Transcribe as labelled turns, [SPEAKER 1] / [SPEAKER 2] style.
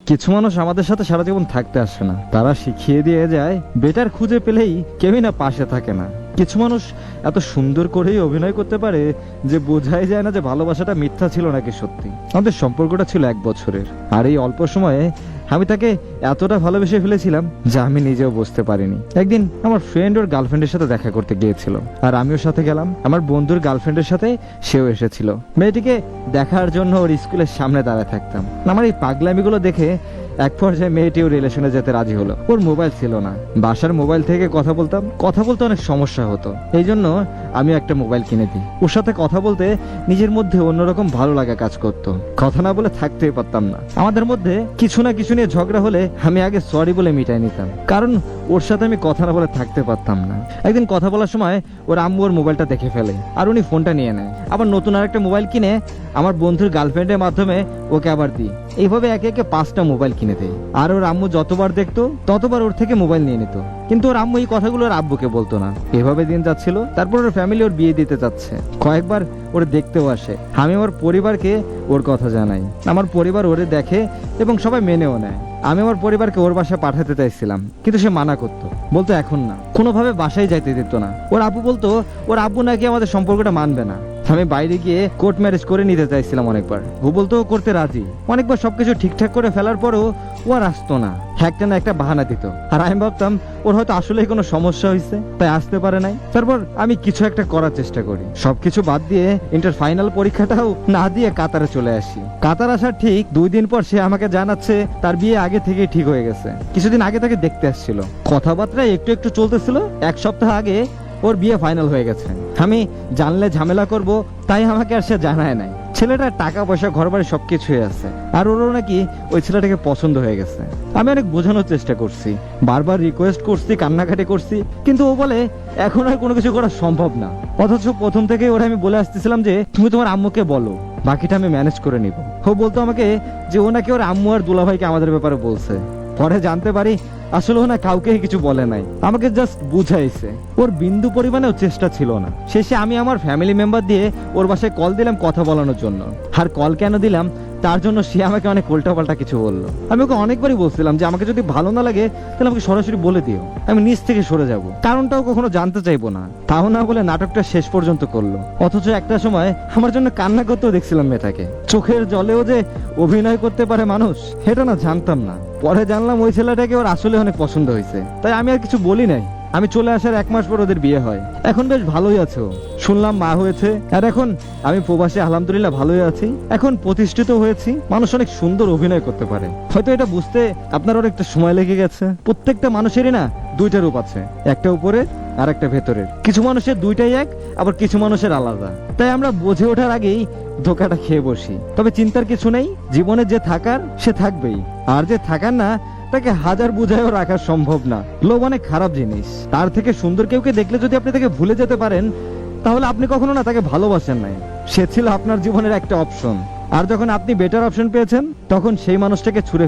[SPEAKER 1] কিছু মানুষ আমাদের সাথে সারা জীবন থাকতে আসে না, তারা শিখিয়ে দিয়ে যায় বেটার খুঁজে পেলেই কেউই না পাশে থাকে না। কিছু মানুষ এত সুন্দর করেই অভিনয় করতে পারে যে বোঝাই যায় না যে ভালোবাসাটা মিথ্যা ছিল নাকি সত্যি। আমাদের সম্পর্কটা ছিল 1 বছরের, আর এই অল্প সময়ে আমি তাকে এতটা ভালোবেসে ফেলেছিলাম যা আমি নিজেও বুঝতে পারিনি। একদিন আমার ফ্রেন্ড ওর গার্লফ্রেন্ডের সাথে দেখা করতে গিয়েছিল, আর আমিও সাথে গেলাম। আমার বন্ধুর গার্লফ্রেন্ডের সাথে সেও এসেছিল। মেয়েটিকে দেখার জন্য ওর স্কুলের সামনে দাঁড়ায় থাকতাম। আমার এই পাগলামিগুলো দেখে এক পর্যায়ে মেয়েটিও রিলেশনে যেতে রাজি হলো। ওর মোবাইল ছিল না, বাসার মোবাইল থেকে কথা বলতে অনেক সমস্যা হতো। এই জন্য আমি একটা মোবাইল কিনে দিই। ওর সাথে কথা বলতে নিজের মধ্যে অন্যরকম ভালো লাগা কাজ করতো। কথা না বলে থাকতেই পারতাম না। আমাদের মধ্যে কিছু না কিছু নিয়ে ঝগড়া হলে আমি আগে সরি বলে মিটাই নিতাম, কারণ ওর সাথে আমি কথা না বলে থাকতে পারতাম না। একদিন কথা বলার সময় ওর আম্মু ওর মোবাইলটা দেখে ফেলে, আর উনি ফোনটা নিয়ে নেয়। আবার নতুন আরেকটা মোবাইল কিনে আমার বন্ধুর গার্লফ্রেন্ডের মাধ্যমে ওকে আবার দিই। এইভাবে একে একে 5টা মোবাইল কিনে দেয়। আর ওর আম্মু যতবার দেখতো ততবার ওর থেকে মোবাইল নিয়ে নিত, কিন্তু ওর আম্মু এই কথাগুলো ওর আব্বুকে বলতো না। এভাবে দিন যাচ্ছিল। তারপর ওর ফ্যামিলি ওর বিয়ে দিতে যাচ্ছে, কয়েকবার ওর দেখতেও আসে। আমি আমার পরিবারকে ওর কথা জানাই, আমার পরিবার ওরে দেখে এবং সবাই মেনেও নেয়। আমি আমার পরিবারকে ওর বাসায় পাঠাতে চাইছিলাম, কিন্তু সে মানা করতো, বলতো এখন না, কোনোভাবে বাসায় যাইতে দিত না। ওর আব্বু বলতো ওর আব্বু নাকি আমাদের সম্পর্কটা মানবে না। আমি বাইরে গিয়ে কোর্ট ম্যারেজ করে নিতে চাইছিলাম অনেকবার। ও বলতো ও করতে রাজি। অনেকবার সবকিছু ঠিকঠাক করে ফেলার পরও ও আর আসতো না, একটা না একটা বাহানা দিত। আর আমি ভাবতাম ওর হয়তো আসলেই কোনো সমস্যা হয়েছে, তাই আসতে পারে নাই। তারপর আমি কিছু একটা করার চেষ্টা করি। সবকিছু বাদ দিয়ে ইন্টার ফাইনাল পরীক্ষাটাও না দিয়ে কাতারে চলে আসি। কাতার আসার ঠিক 2 দিন পর সে আমাকে জানাচ্ছে তার বিয়ে আগে থেকে ঠিক হয়ে গেছে। কিছুদিন আগে তাকে দেখতে আসছিল, কথাবার্তা একটু একটু চলতেছিল। 1 সপ্তাহ আগে ওর বিয়ে ফাইনাল হয়ে গেছে। আমি জানলে ঝামেলা করব, তাই আমাকে আর সে জানায় নাই। ছেলেটার টাকা পয়সা ঘরবাড়ি সবকিছুই আছে, আর ওরও নাকি ওই ছেলেটাকে পছন্দ হয়ে গেছে। আমি অনেক বোঝানোর চেষ্টা করছি, বারবার রিকোয়েস্ট করছি, কান্নাকাটি করছি, কিন্তু ও বলে এখন আর কোনো কিছু করা সম্ভব না। অথচ প্রথম থেকেই ওরা আমি বলে আসতেছিলাম যে তুমি তোমার আম্মুকে বলো, বাকিটা আমি ম্যানেজ করে নিব। ও বলতো আমাকে যে ও নাকি ওর আম্মু আর দুলাভাইকে আমাদের ব্যাপারে বলছে। পরে জানতে পারি আসলে ও না কাউকে কিছু বলে নাই, আমাকে জাস্ট বুঝাইছে। ওর বিন্দু পরিমাণেও চেষ্টা ছিল না। শেষে আমি আমার ফ্যামিলি মেম্বার দিয়ে ওর বাসায় কল দিলাম কথা বলানোর জন্য। আর কল কেন দিলাম তার জন্য সে আমাকে অনেক উল্টাপাল্টা কিছু বললো। আমি ওকে অনেকবারই বলছিলাম যে আমাকে যদি ভালো না লাগে তাহলে আমাকে সরাসরি বলে দিও, আমি নিজ থেকে সরে যাব, কারণটাও কখনো জানতে চাইবো না। তাও না বলে নাটকটা শেষ পর্যন্ত করলো। অথচ একটা সময় আমার জন্য কান্না করতেও দেখছিলাম মেয়েটাকে। চোখের জলেও যে অভিনয় করতে পারে মানুষ, সেটা না জানতাম না। পরে জানলাম ওই ছেলেটাকে ওর আসলে অনেক পছন্দ হয়েছে, তাই আমি আর কিছু বলি নাই। আমি চলে আসার 1 মাস পর ওদের বিয়ে হয়। এখন বেশ ভালোই আছে ও, শুনলাম মা হয়েছে। আর এখন আমি প্রবাসে আলহামদুলিল্লাহ ভালোই আছি। এখন প্রতিষ্ঠিত হয়েছি। মানুষ অনেক সুন্দর অভিনয় করতে পারে। হয়তো এটা বুঝতে আপনার অনেকটা সময় লেগে গেছে। প্রত্যেকটা মানুষেরই না 2টা রূপ আছে, একটা উপরে আর একটা ভেতরের। কিছু মানুষের 2টাই এক, আবার কিছু মানুষের আলাদা। তাই আমরা বুঝে ওঠার আগেই ধোকাটা খেয়ে বসি। তবে চিন্তার কিছু নেই, জীবনে যে থাকার সে থাকবেই, আর যে থাকার না তাকে হাজার বুঝায়ও রাখা সম্ভব না। লোভ অনেক খারাপ জিনিস। তার থেকে সুন্দর কেউকে দেখলে যদি আপনি তাকে ভুলে যেতে পারেন, তাহলে আপনি কখনো না তাকে ভালোবাসেন নাই। সে ছিল আপনার জীবনের একটা অপশন, আর যখন আপনি বেটার অপশন পেয়েছেন তখন সেই মানুষটাকে ছুড়ে